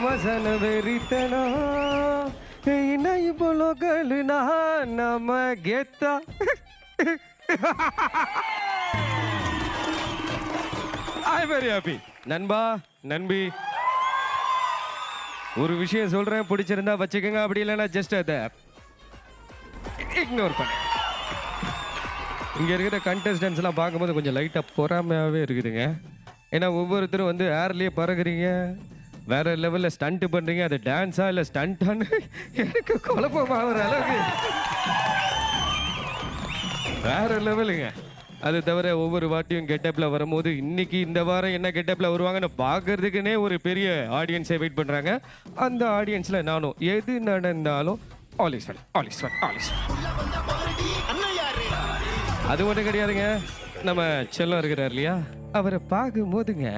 ಮಸನ ಬೆರಿತನ ನೈ ಬೊಲಗಲು ನಮ ಗೆತ್ತ I very happy. நண்பா நண்பி, ஒரு விஷயம் சொல்றேன், பிடிச்சிருந்தா வச்சுக்கோங்க, அப்படி இல்லைன்னா ஜஸ்ட் அதை இக்னோர் பண்ணு. இங்கே இருக்கிற கண்டஸ்டன்ஸ் எல்லாம் பார்க்கும்போது கொஞ்சம் லைட்டாக பொறாமையாகவே இருக்குதுங்க. ஏன்னா ஒவ்வொருத்தரும் வந்து ஏர்லேயே பறகுறீங்க, வேற லெவலில் ஸ்டண்ட்டு பண்ணுறீங்க. அது டான்ஸா இல்லை ஸ்டண்ட்டான்னு எனக்கு குழப்பமாகிற அளவுக்கு வேற லெவலுங்க. அது தவிர ஒவ்வொரு வாட்டியும் கெட்டப்பில் வரும்போது இன்னைக்கு இந்த வாரம் என்ன கெட்டப்பில் வருவாங்கன்னு பார்க்கறதுக்குன்னே ஒரு பெரிய ஆடியன்ஸை வெயிட் பண்ணுறாங்க. அந்த ஆடியன்ஸில் நானும் எது நடந்தாலும் all is well, all is well, all is well. அது ஒன்றும் கிடையாதுங்க. நம்ம செல்லம் இருக்கிறார் இல்லையா, அவரை பார்க்கும் போதுங்க